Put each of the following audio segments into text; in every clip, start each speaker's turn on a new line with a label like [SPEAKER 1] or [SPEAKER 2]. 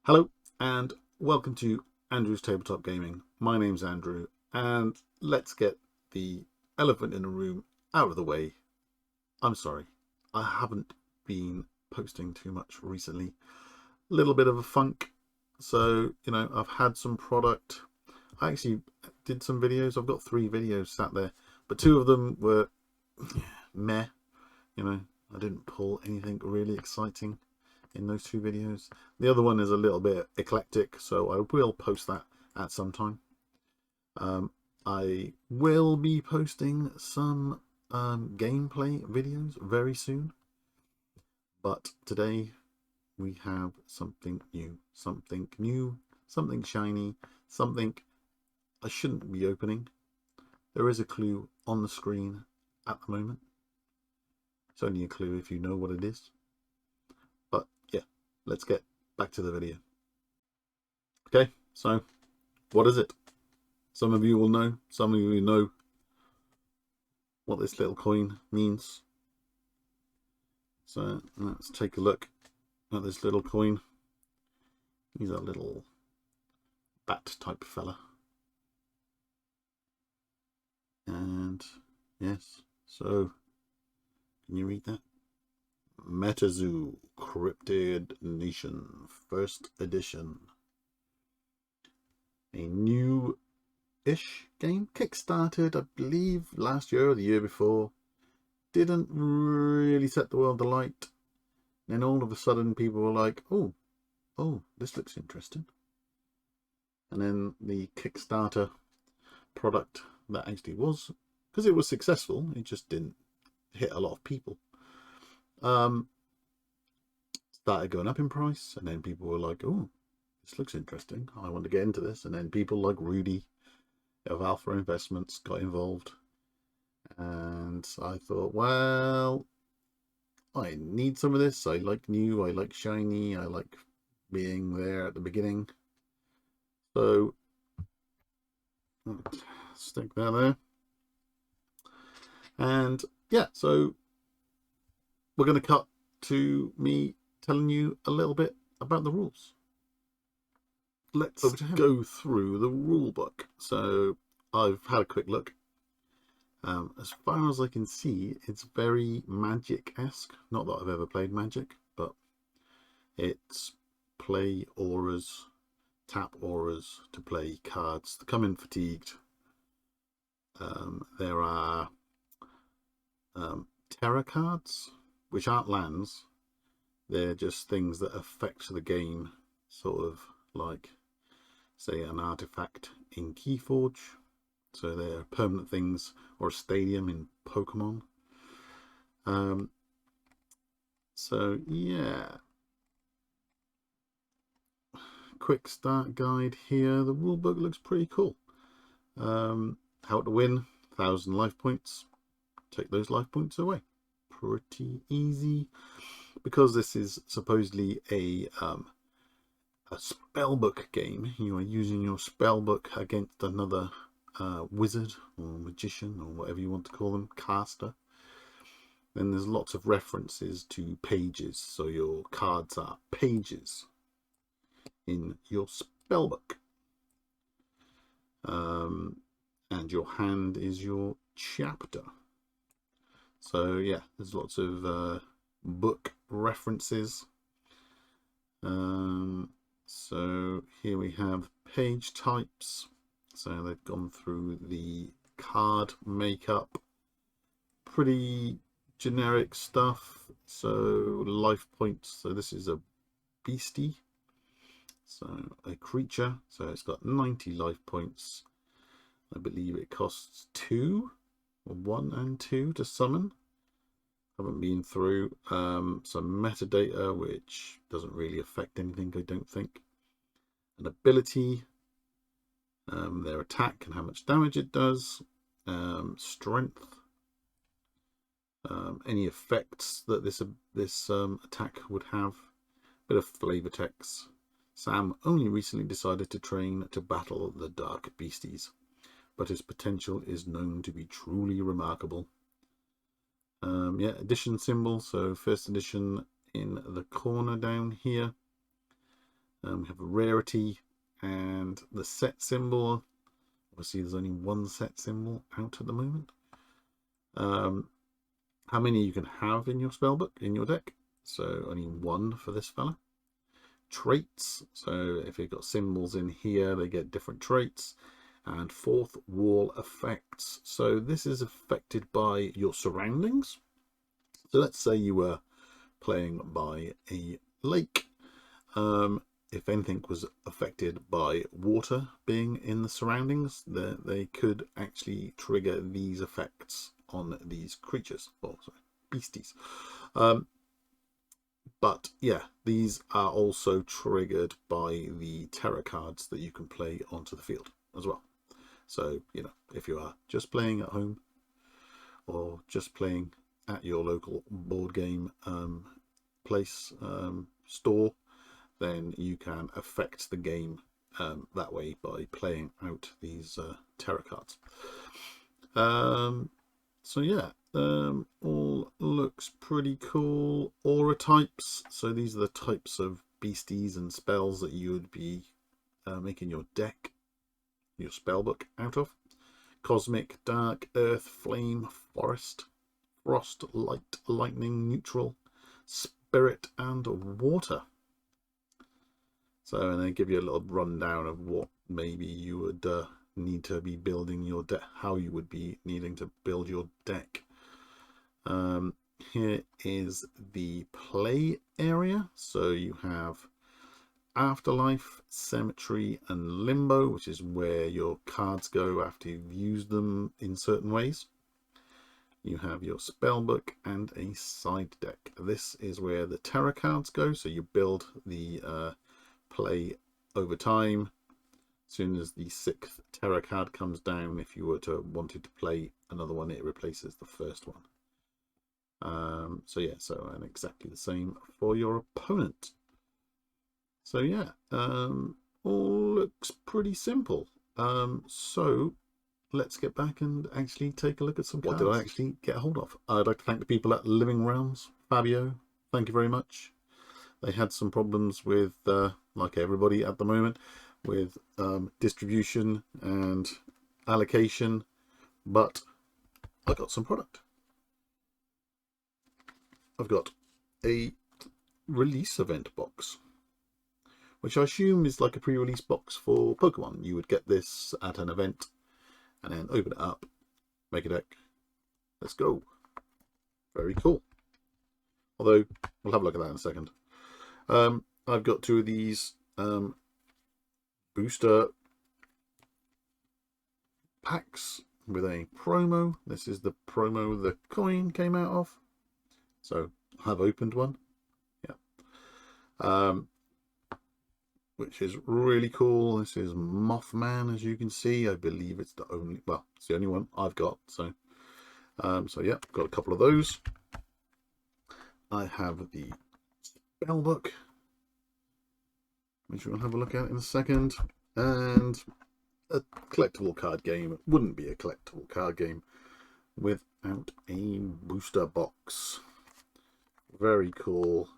[SPEAKER 1] Hello and welcome to Andrew's Tabletop Gaming. My name's Andrew and let's get the elephant in the room out of the way. I'm sorry, I haven't been posting too much recently. A little bit of a funk. So, I've had some product. I actually did some videos. I've got 3 videos sat there, but 2 of them were meh. I didn't pull anything really exciting in those 2 videos. The other one is a little bit eclectic, so I will post that at some time. I will be posting some gameplay videos very soon, but today we have something new, something shiny, something I shouldn't be opening. There is a clue on the screen at the moment. It's only a clue if you know what it is. But yeah, let's get back to the video. Okay, so what is it? Some of you will know, some of you know what this little coin means. So let's take a look at this little coin. He's a little bat type fella. And yes, so can you read that? Metazoo Cryptid Nation, 1st edition. A new-ish game, kickstarted, I believe, last year or the year before. Didn't really set the world alight. Then all of a sudden people were like, oh, this looks interesting. And then the Kickstarter product that actually was, because it was successful, it just didn't hit a lot of people. Started going up in price, and then people were like, oh, this looks interesting, I want to get into this. And then people like Rudy of Alpha Investments got involved, and I thought, well, I need some of this. I like new, I like shiny, I like being there at the beginning. So stick that there. And yeah, so we're going to cut to me telling you a little bit about the rules. Let's go through the rule book. So I've had a quick look. As far as I can see, it's very Magic-esque. Not that I've ever played Magic, but it's play auras, tap auras to play cards that come in fatigued. There are terror cards, which aren't lands. They're just things that affect the game, sort of like, say, an artifact in Keyforge. So they're permanent things, or a stadium in Pokemon. So yeah, quick start guide here. The rulebook looks pretty cool. How to win 1,000 life points. Take those life points away. Pretty easy, because this is supposedly a spellbook game. You are using your spellbook against another wizard or magician or whatever you want to call them, caster. Then there's lots of references to pages, so your cards are pages in your spellbook, and your hand is your chapter. So yeah, there's lots of book references. So here we have page types. So they've gone through the card makeup, pretty generic stuff. So life points, so this is a beastie, so a creature, so it's got 90 life points. I believe it costs 2, or 1 and 2 to summon. Haven't been through some metadata, which doesn't really affect anything, I don't think. An ability, their attack and how much damage it does, strength, any effects that this attack would have, bit of flavor text. Sam only recently decided to train to battle the dark beasties, but his potential is known to be truly remarkable. Yeah, edition symbol, so 1st edition in the corner down here. We have a rarity and the set symbol. Obviously, there's only one set symbol out at the moment. How many you can have in your spellbook, in your deck. So only one for this fella. Traits. So if you've got symbols in here, they get different traits. And fourth wall effects. So this is affected by your surroundings. So let's say you were playing by a lake. If anything was affected by water being in the surroundings, they could actually trigger these effects on these creatures, or sorry, beasties. But yeah, these are also triggered by the terror cards that you can play onto the field as well. So, you know, if you are just playing at home or just playing at your local board game place, store, then you can affect the game that way by playing out these terror cards. So yeah, all looks pretty cool. Aura types. So these are the types of beasties and spells that you would be making your deck, your spellbook out of. Cosmic, dark, earth, flame, forest, frost, light, lightning, neutral, spirit, and water. So, and they give you a little rundown of what maybe you would need to be building your deck, how you would be needing to build your deck. Here is the play area. So you have Afterlife, Cemetery, and Limbo, which is where your cards go after you've used them in certain ways. You have your spellbook and a side deck. This is where the terror cards go. So you build the play over time. As soon as the 6th terror card comes down, if you were to wanted to play another one, it replaces the first one. So yeah, and exactly the same for your opponent. So yeah, all looks pretty simple. So let's get back and actually take a look at some cards. What did I actually get a hold of? I'd like to thank the people at Living Realms. Fabio, thank you very much. They had some problems with, like everybody at the moment, with distribution and allocation, but I got some product. I've got a release event box, which I assume is like a pre-release box for Pokemon. You would get this at an event and then open it up, make a deck. Let's go. Very cool. Although, we'll have a look at that in a second. I've got 2 of these booster packs with a promo. This is the promo the coin came out of. So I have opened one. Yeah. Which is really cool. This is Mothman, as you can see. I believe it's the only, well, it's the only one I've got. So yeah, got a couple of those. I have the spellbook, which we'll have a look at in a second, and a collectible card game. It wouldn't be a collectible card game without a booster box. Very cool,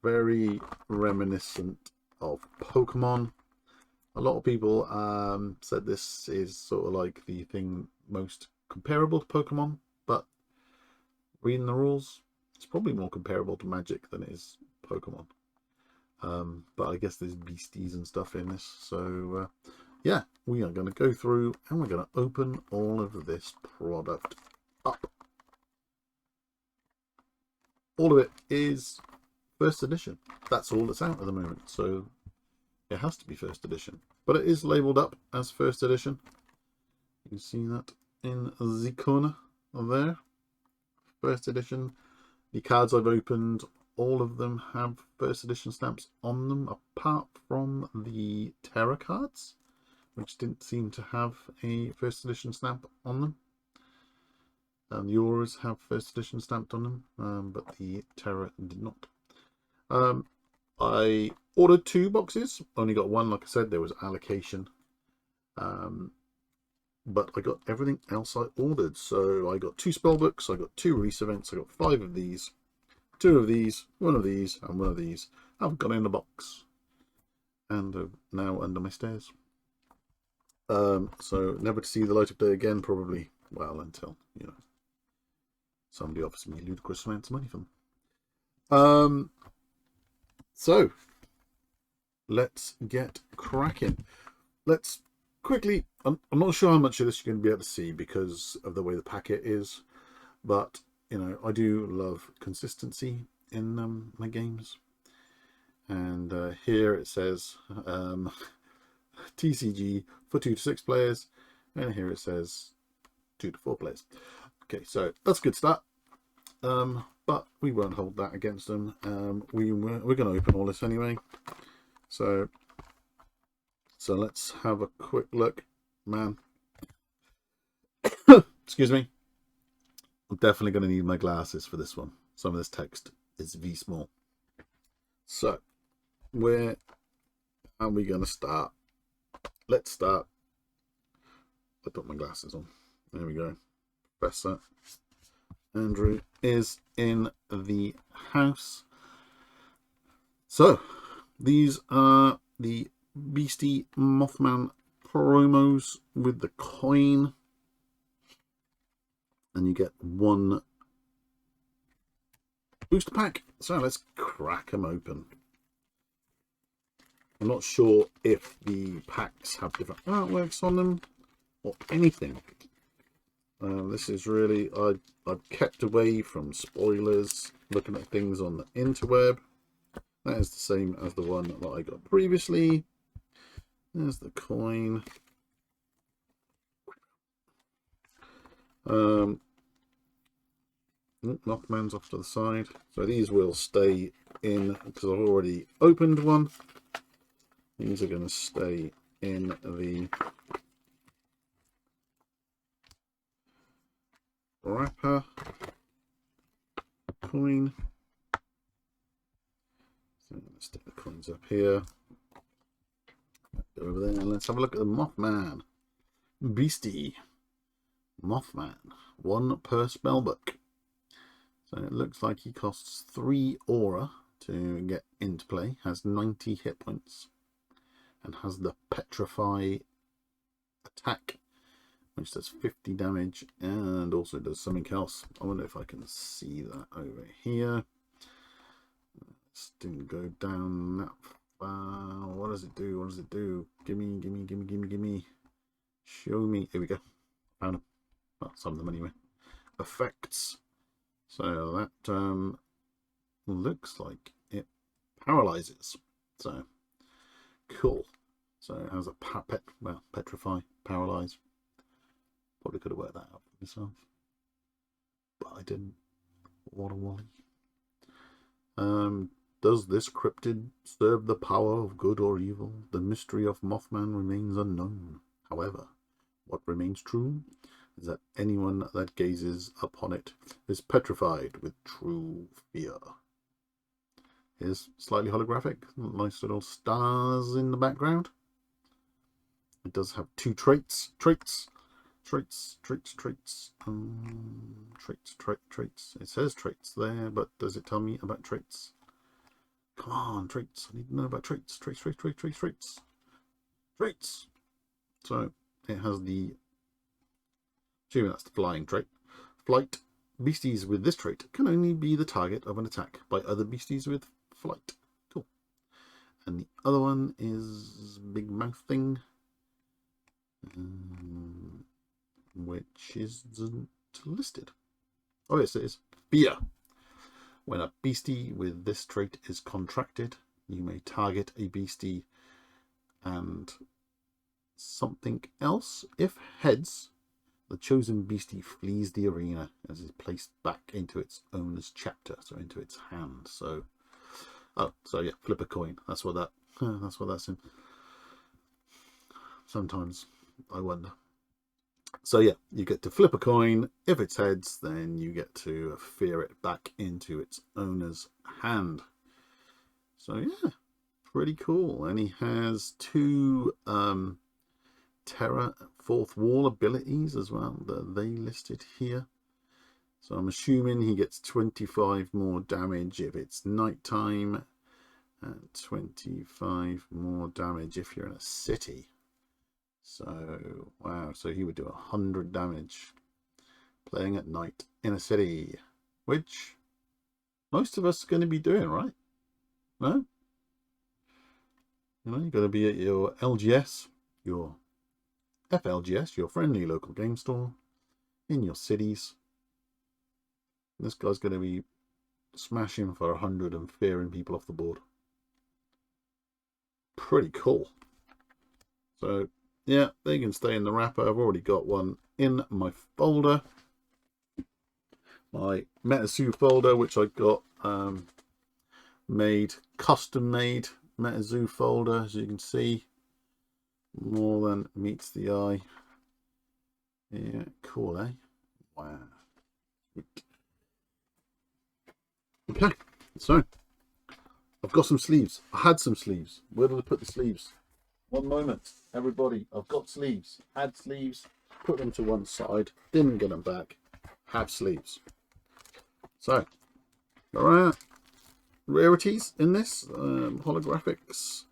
[SPEAKER 1] very reminiscent of Pokemon. A lot of people said this is sort of like the thing most comparable to Pokemon, but reading the rules, it's probably more comparable to Magic than it is Pokemon. But I guess there's beasties and stuff in this. So yeah, we are going to go through and we're going to open all of this product up. All of it is first edition. That's all that's out at the moment. So it has to be first edition. But it is labelled up as first edition. You can see that in the corner there. First edition. The cards I've opened, all of them have first edition stamps on them, apart from the Terror cards, which didn't seem to have a first edition stamp on them. The Auras have first edition stamped on them, but the Terror did not. I ordered 2 boxes, only got 1. Like I said, there was allocation, but I got everything else I ordered. So I got 2 spellbooks, I got 2 release events, I got 5 of these, 2 of these, 1 of these, and 1 of these. I've got in the box. and now under my stairs. So never to see the light of day again, probably. Well, until, you know, somebody offers me ludicrous amounts of money for them. So let's get cracking. Let's quickly, I'm not sure how much of this you're going to be able to see because of the way the packet is, but you know, I do love consistency in my games. And here it says TCG for 2 to 6 players, and here it says 2 to 4 players. Okay, so that's a good start. But we won't hold that against them. We're going to open all this anyway. So let's have a quick look, man. Excuse me. I'm definitely going to need my glasses for this one. Some of this text is V small. So where are we going to start? Let's start. I put my glasses on. There we go. Professor Andrew is in the house. So these are the Beastie Mothman promos with the coin, and you get 1 booster pack. So let's crack them open. I'm not sure if the packs have different artworks on them or anything. This is really, I've kept away from spoilers, looking at things on the interweb. That is the same as the one that I got previously. There's the coin. Mothman's off to the side. So these will stay in, because I've already opened one. These are going to stay in the wrapper. Coin. So I'm going to stick the coins up here. Go over there and let's have a look at the Mothman. Beastie Mothman. 1 per spellbook. So it looks like he costs 3 aura to get into play. Has 90 hit points. And has the Petrify attack, which does 50 damage and also does something else. I wonder if I can see that over here. This didn't go down that far. What does it do? What does it do? Gimme, gimme, gimme, gimme, gimme. Show me. Here we go. Found them. Well, some of them anyway. Effects. So that looks like it paralyzes. So cool. So it has a petrify, paralyze. Probably could have worked that out for myself, but I didn't. What a wally. Does this cryptid serve the power of good or evil? The mystery of Mothman remains unknown. However, what remains true is that anyone that gazes upon it is petrified with true fear. Here's slightly holographic, nice little stars in the background. It does have 2 traits. Traits. It says traits there, but does it tell me about traits? Come on, traits. I need to know about traits. Traits. So it has the, assuming that's the flying trait. Flight. Beasties with this trait can only be the target of an attack by other beasties with flight. Cool. And the other one is big mouth thing, which isn't listed. Oh yes, it is. Fear. When a beastie with this trait is contracted, you may target a beastie and something else. If heads, the chosen beastie flees the arena as is placed back into its owner's chapter, so into its hand. So, so yeah, flip a coin. That's what that's in. Sometimes I wonder. So yeah, you get to flip a coin. If it's heads, then you get to fear it back into its owner's hand. So yeah, pretty cool. And he has 2 terror 4th wall abilities as well that they listed here. So I'm assuming he gets 25 more damage if it's nighttime, And 25 more damage if you're in a city. So, wow. So he would do 100 damage playing at night in a city, which most of us are going to be doing, right? No? You know, you've got to be at your LGS, your FLGS, your friendly local game store, in your cities. This guy's going to be smashing for 100 and fearing people off the board. Pretty cool. So, yeah, they can stay in the wrapper. I've already got one in my folder. My Metazoo folder, which I got custom made Metazoo folder, as you can see. More than meets the eye. Yeah, cool, eh? Wow. Okay, so I've got some sleeves. I had some sleeves. Where did I put the sleeves? One moment, everybody. I've got sleeves. Had sleeves. Put them to one side. Didn't get them back. Have sleeves. So, there are rarities in this. Holographics.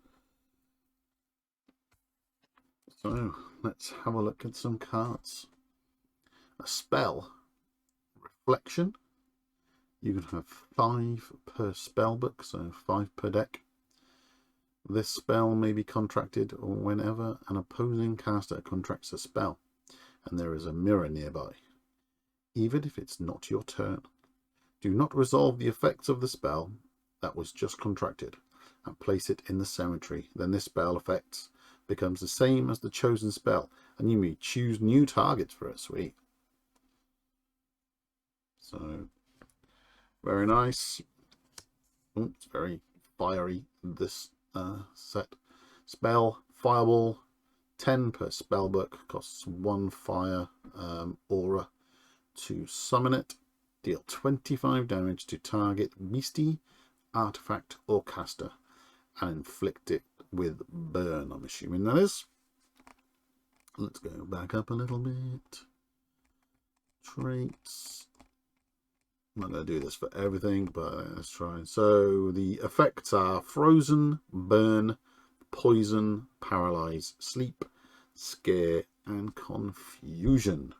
[SPEAKER 1] So, let's have a look at some cards. A spell. Reflection. You can have 5 per spell book, so 5 per deck. This spell may be contracted whenever an opposing caster contracts a spell, and there is a mirror nearby, even if it's not your turn. Do not resolve the effects of the spell that was just contracted, and place it in the cemetery. Then this spell effects becomes the same as the chosen spell, and you may choose new targets for it. Sweet. So, very nice. Oh, it's very fiery, this set. Spell, Fireball, 10 per spellbook, costs 1 fire aura to summon it. Deal 25 damage to target beastie, artifact, or caster, and inflict it with burn, I'm assuming that is. Let's go back up a little bit. Traits. I'm not going to do this for everything, but let's try. So the effects are frozen, burn, poison, paralyze, sleep, scare, and confusion.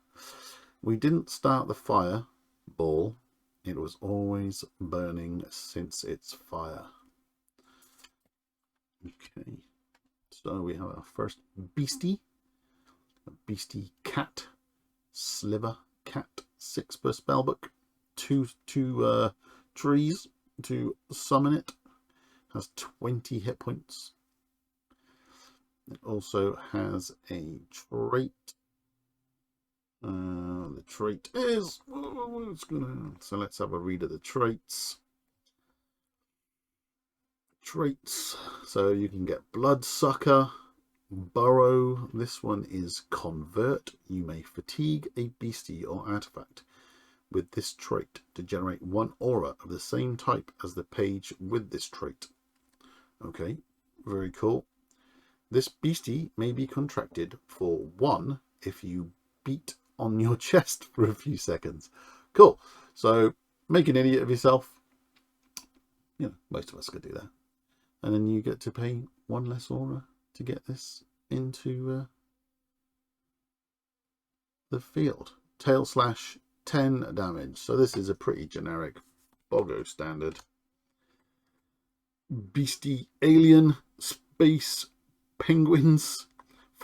[SPEAKER 1] We didn't start the fireball. It was always burning since its fire. Okay. So we have our first beastie. A beastie cat. Sliver cat. 6 per spellbook. Two trees to summon it. Has 20 hit points. It also has a trait. The trait is so let's have a read of the traits. So you can get Bloodsucker, Burrow. This one is Convert. You may fatigue a beastie or artifact with this trait to generate 1 aura of the same type as the page with this trait. Okay, very cool. This beastie may be contracted for 1 if you beat on your chest for a few seconds. Cool. So make an idiot of yourself. You know, most of us could do that. And then you get to pay 1 less aura to get this into the field. Tail slash 10 damage. So this is a pretty generic Boggo standard. Beastie Alien Space Penguins,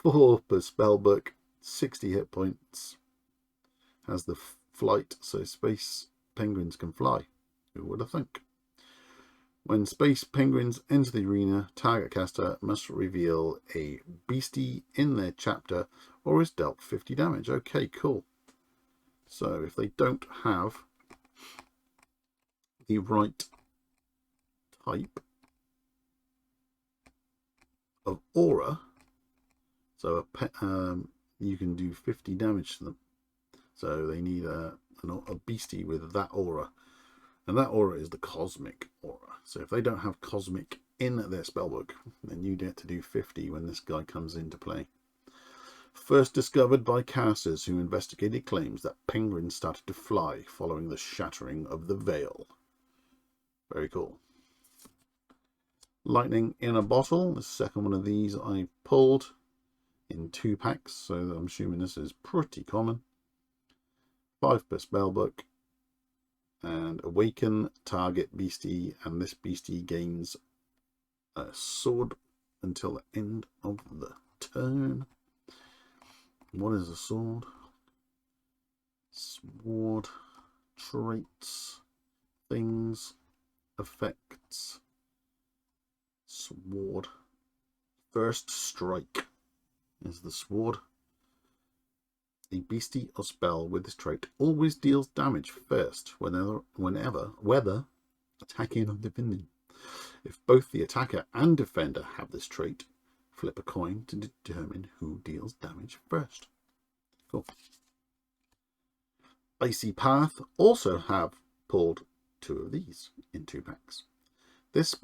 [SPEAKER 1] 4 per spellbook, 60 hit points. Has the flight, so space penguins can fly. Who would have think? When space penguins enter the arena, target caster must reveal a beastie in their chapter or is dealt 50 damage. Okay, cool. So if they don't have the right type of aura, so you can do 50 damage to them. So they need a beastie with that aura, and that aura is the cosmic aura. So if they don't have cosmic in their spellbook, then you get to do 50 when this guy comes into play. First discovered by casters who investigated claims that penguins started to fly following the shattering of the veil. Very cool. Lightning in a Bottle, the second one of these I pulled in 2 packs, so I'm assuming this is pretty common. 5 per spellbook. And awaken target beastie, and this beastie gains a sword until the end of the turn. What is a sword? Sword, traits, things, effects, sword. First strike is the sword. A beastie or spell with this trait always deals damage first whether attacking or defending. If both the attacker and defender have this trait, flip a coin to determine who deals damage first. Cool. Icy Path also have pulled 2 of these in 2 packs. This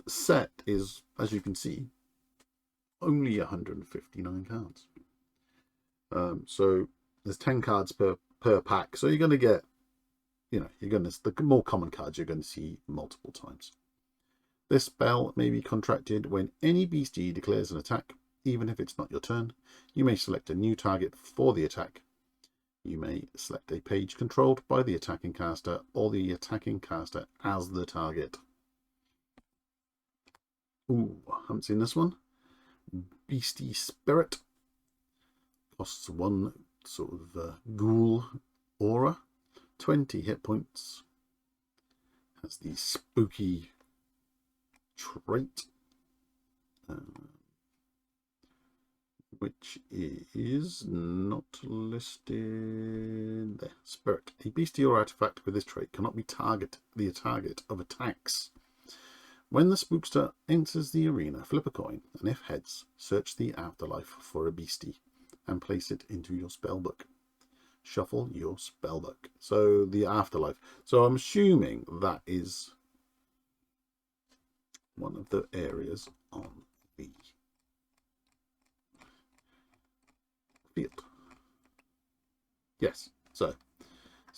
[SPEAKER 1] set is, as you can see, only 159 cards. So there's 10 cards per pack, so you're going to get, the more common cards you're going to see multiple times. This spell may be contracted when any beastie declares an attack, even if it's not your turn. You may select a new target for the attack. You may select a page controlled by the attacking caster or the attacking caster as the target. Ooh, I haven't seen this one. Beastie Spirit. Costs 1 sort of ghoul aura. 20 hit points. Has the spooky trait. Which is not listed there. Spirit. A beastie or artifact with this trait cannot be the target of attacks. When the spookster enters the arena, flip a coin, and if heads, search the afterlife for a beastie and place it into your spellbook. Shuffle your spellbook. So the afterlife. So I'm assuming that is one of the areas on the field. Yes. So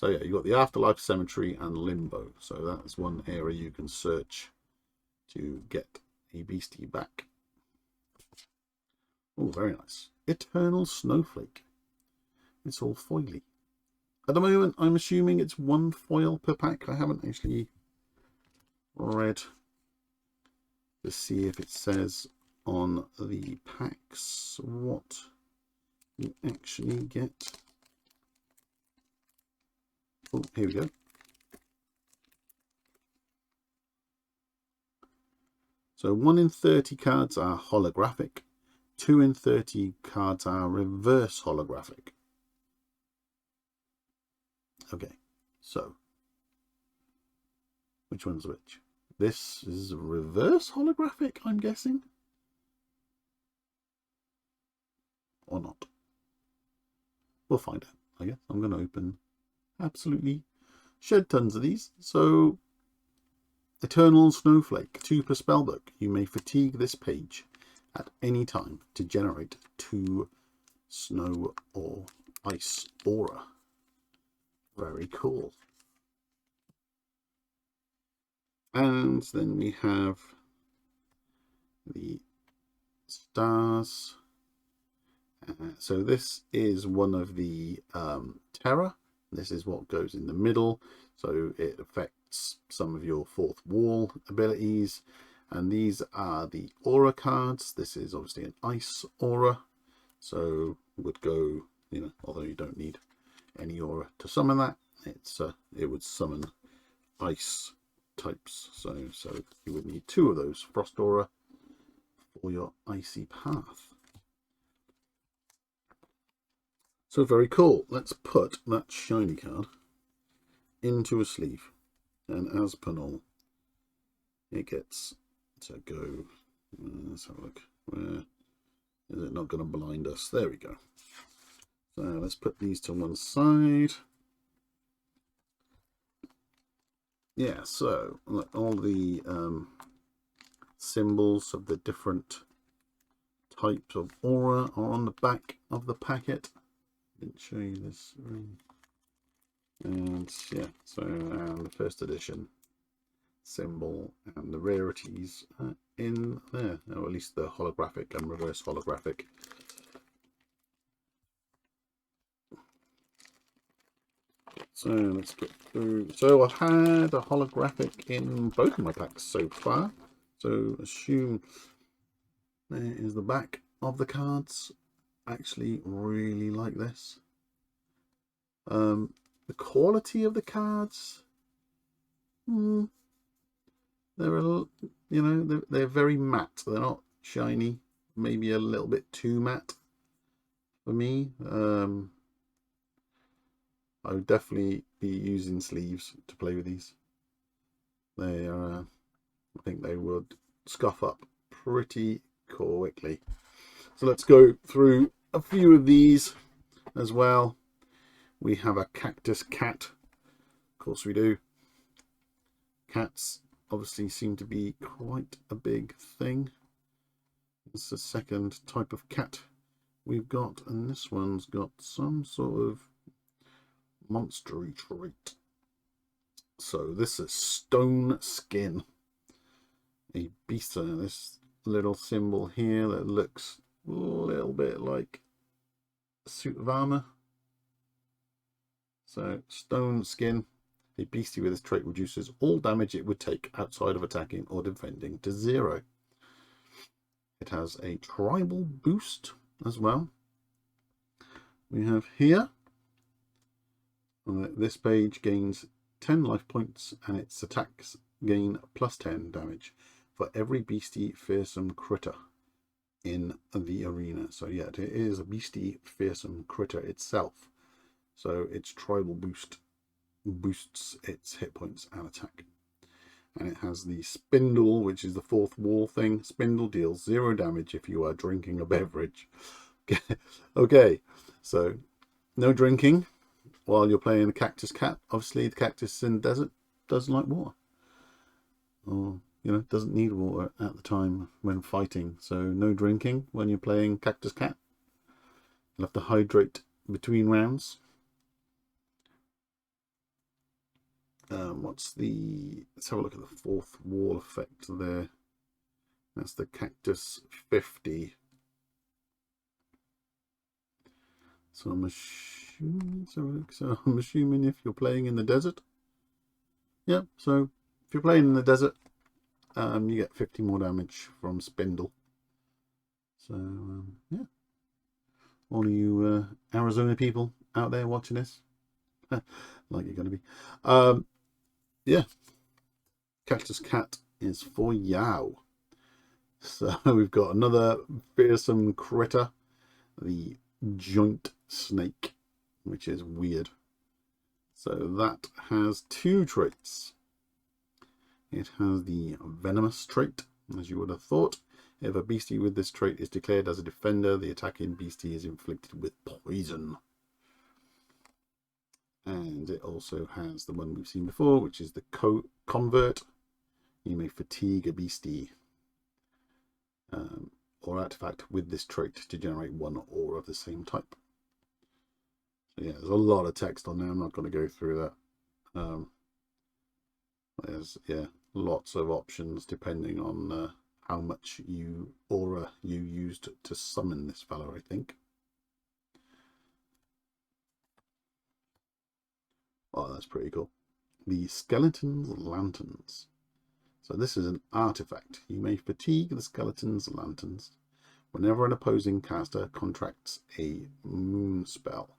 [SPEAKER 1] yeah, you've got the afterlife, cemetery, and limbo. So that's one area you can search to get a beastie back. Oh, very nice. Eternal Snowflake. It's all foily. At the moment, I'm assuming it's 1 foil per pack. I haven't actually read to see if it says on the packs what you actually get. Oh, here we go. So 1 in 30 cards are holographic. 2 in 30 cards are reverse holographic. Okay, so which one's which? This is reverse holographic, I'm guessing. Or not. We'll find out, I guess. I'm going to open absolutely shed tons of these. So, Eternal Snowflake, 2 per spellbook. You may fatigue this page at any time to generate 2 snow or ice aura. Very cool. And then we have the stars. So this is one of the terror. This is what goes in the middle. So it affects some of your 4th wall abilities. And these are the aura cards. This is obviously an ice aura. So would go, although you don't need any aura to summon that, it would summon ice types. So you would need 2 of those frost aura for your Icy Path. So very cool. Let's put that shiny card into a sleeve, and as per normal, it gets to go. Let's have a look. Where is it not going to blind us? There we go. So let's put these to one side. Yeah, so look, all the symbols of the different types of aura are on the back of the packet. Didn't show you this. And yeah, so the first edition symbol and the rarities in there, or at least the holographic and reverse holographic. So let's get through. So I've had a holographic in both of my packs so far. So assume there is the back of the cards. Actually really like this. The quality of the cards, they're they're very matte. They're not shiny. Maybe a little bit too matte for me. I would definitely be using sleeves to play with these. They are, I think they would scuff up pretty quickly. So let's go through a few of these as well. We have a cactus cat. Of course we do. Cats obviously seem to be quite a big thing. It's the second type of cat we've got, and this one's got some sort of monstery trait. So this is stone skin. A beast. This little symbol here that looks a little bit like a suit of armor. So stone skin. A beastie with this trait reduces all damage it would take outside of attacking or defending to 0. It has a tribal boost as well. We have here, this page gains 10 life points and its attacks gain +10 damage for every beastie fearsome critter in the arena. So yeah, it is a beastie fearsome critter itself. So its tribal boost boosts its hit points and attack. And it has the spindle, which is the 4th wall thing. Spindle deals 0 damage if you are drinking a beverage. Okay, so no drinking while you're playing the cactus cat. Obviously the cactus in the desert doesn't like water, or doesn't need water at the time when fighting. So no drinking when you're playing cactus cat. You'll have to hydrate between rounds. Let's have a look at the 4th wall effect there. That's the cactus 50. So I'm assuming if you're playing in the desert, yeah. So if you're playing in the desert, you get 50 more damage from spindle. So yeah, all of you Arizona people out there watching this, like you're going to be, yeah, cactus cat is for yow. So we've got another fearsome critter, the joint snake, which is weird. So that has 2 traits. It has the venomous trait, as you would have thought. If a beastie with this trait is declared as a defender, the attacking beastie is inflicted with poison. And it also has the one we've seen before, which is the convert. You may fatigue a beastie or artifact with this trait to generate 1 aura of the same type. So yeah, there's a lot of text on there. I'm not going to go through that. There's lots of options depending on how much aura you used to summon this fellow, I think. Oh, that's pretty cool. The skeleton's lanterns. So this is an artifact. You may fatigue the skeleton's lanterns whenever an opposing caster contracts a moon spell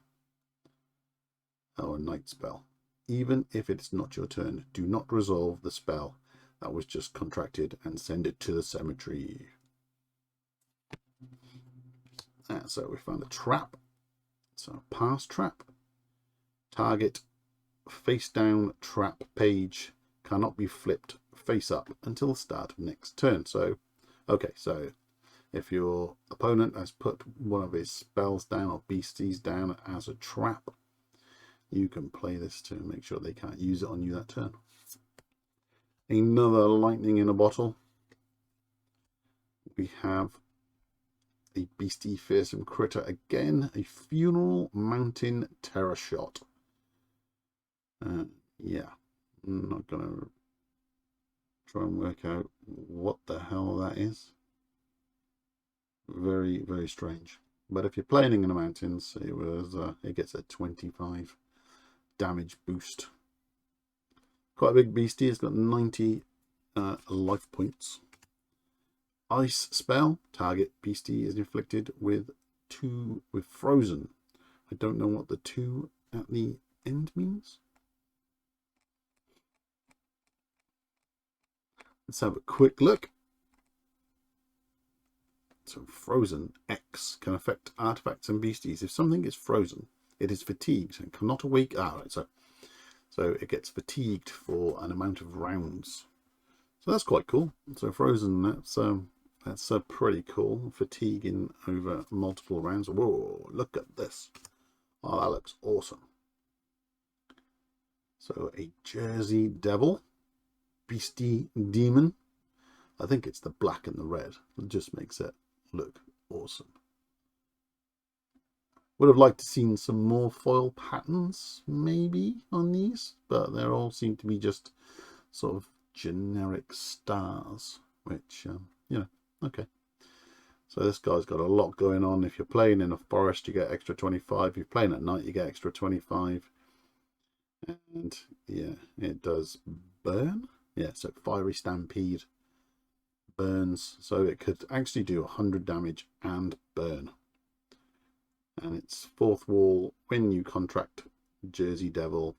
[SPEAKER 1] or a night spell. Even if it's not your turn, do not resolve the spell that was just contracted and send it to the cemetery. So we found a trap. So pass trap. Target face down trap page cannot be flipped face up until the start of next turn. So okay, so if your opponent has put one of his spells down or beasties down as a trap, you can play this to make sure they can't use it on you that turn. Another lightning in a bottle. We have a beastie fearsome critter again, a funeral mountain terror shot. Yeah, I'm not gonna try and work out what the hell that is. Very, very strange. But if you're playing in the mountains, it gets a 25 damage boost. Quite a big beastie. It's got 90 life points. Ice spell. Target beastie is inflicted with frozen. I don't know what the 2 at the end means. Let's have a quick look. So frozen X can affect artifacts and beasties. If something is frozen, it is fatigued and cannot awake. Right, so it gets fatigued for an amount of rounds. So that's quite cool. So frozen, that's pretty cool. Fatiguing over multiple rounds. Whoa, look at this. Oh, that looks awesome. So a Jersey Devil, Beastie Demon. I think it's the black and the red. It just makes it look awesome. Would have liked to seen some more foil patterns maybe on these, but they all seem to be just sort of generic stars, which you know, okay. So this guy's got a lot going on. If you're playing in a forest, you get extra 25. If you're playing at night, you get extra 25. And yeah, it does burn. Yeah, so Fiery Stampede burns, so it could actually do 100 damage and burn. And it's 4th wall. When you contract Jersey Devil,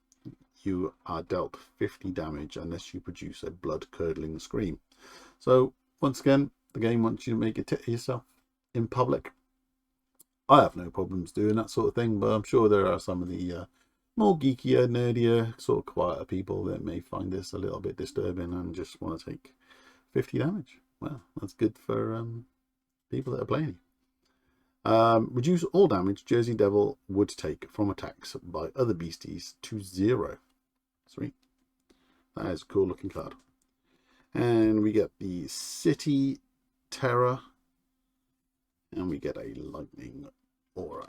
[SPEAKER 1] you are dealt 50 damage unless you produce a blood curdling scream. So once again, the game wants you to make it yourself in public. I have no problems doing that sort of thing, but I'm sure there are some of the more geekier, nerdier, sort of quieter people that may find this a little bit disturbing and just want to take 50 damage. Well, that's good for people that are playing. Reduce all damage Jersey Devil would take from attacks by other beasties to 0. Sweet. That is a cool looking card. And we get the City Terror. And we get a Lightning Aura.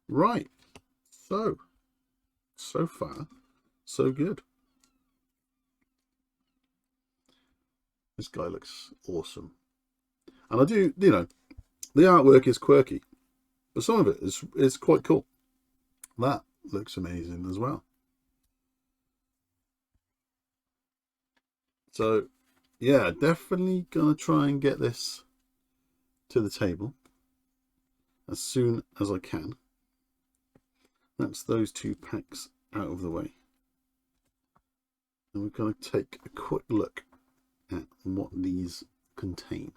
[SPEAKER 1] Right. So far, so good. This guy looks awesome. And I do, you know, the artwork is quirky, but some of it is quite cool. That looks amazing as well. So, yeah, definitely gonna try and get this to the table as soon as I can. That's those 2 packs out of the way. And we're going to take a quick look at what these contain.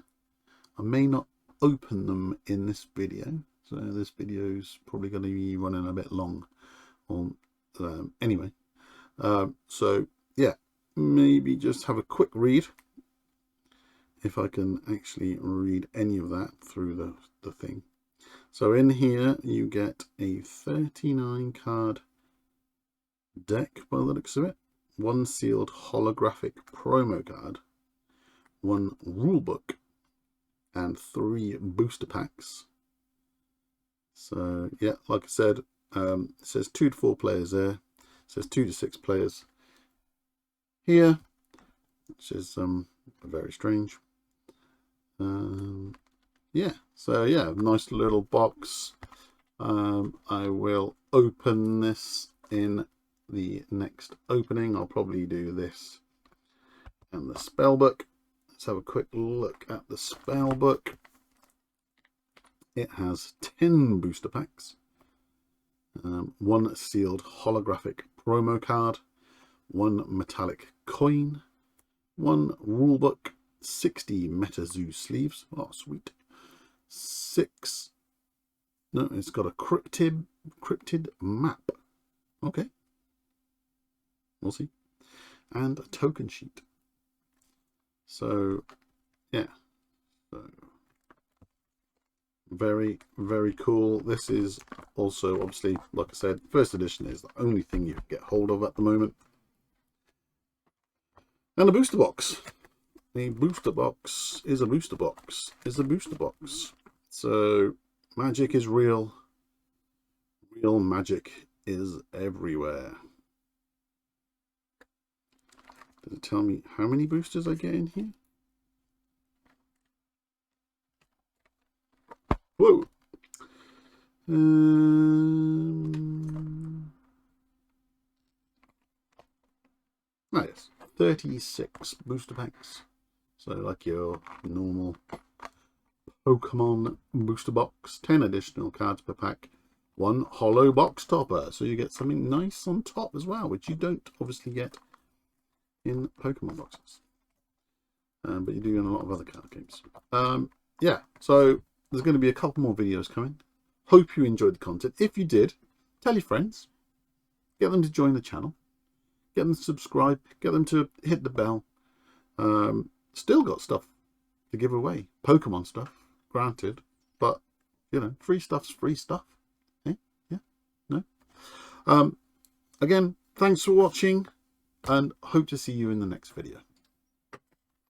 [SPEAKER 1] I may not open them in this video, so this video is probably going to be running a bit long on anyway. So yeah, maybe just have a quick read, if I can actually read any of that through the thing. So in here you get a 39 card deck by the looks of it, 1 sealed holographic promo card, 1 rulebook, and 3 booster packs. So yeah, like I said, it says 2 to 4 players there. It says 2 to 6 players here, which is very strange. Yeah, so yeah, nice little box. I will open this in the next opening. I'll probably do this and the spell book. Let's have a quick look at the spell book. It has 10 booster packs, 1 sealed holographic promo card, 1 metallic coin, 1 rulebook, 60 Metazoo sleeves. Oh, sweet. 6. No, it's got a cryptid map. Okay. We'll see. And a token sheet. So, yeah. So, very, very cool. This is also, obviously, like I said, first edition is the only thing you can get hold of at the moment. And a booster box. A booster box is a booster box is a booster box. So magic is real. Real magic is everywhere. Does it tell me how many boosters I get in here? Whoa! Yes, 36 booster packs. So like your normal Pokemon booster box, 10 additional cards per pack, 1 hollow box topper. So you get something nice on top as well, which you don't obviously get in Pokemon boxes. But you do in a lot of other card games. Yeah, so there's going to be a couple more videos coming. Hope you enjoyed the content. If you did, tell your friends. Get them to join the channel. Get them to subscribe. Get them to hit the bell. Still got stuff to give away. Pokemon stuff, granted. But, you know, free stuff's free stuff. Eh? Yeah? No? Again, thanks for watching. And hope to see you in the next video.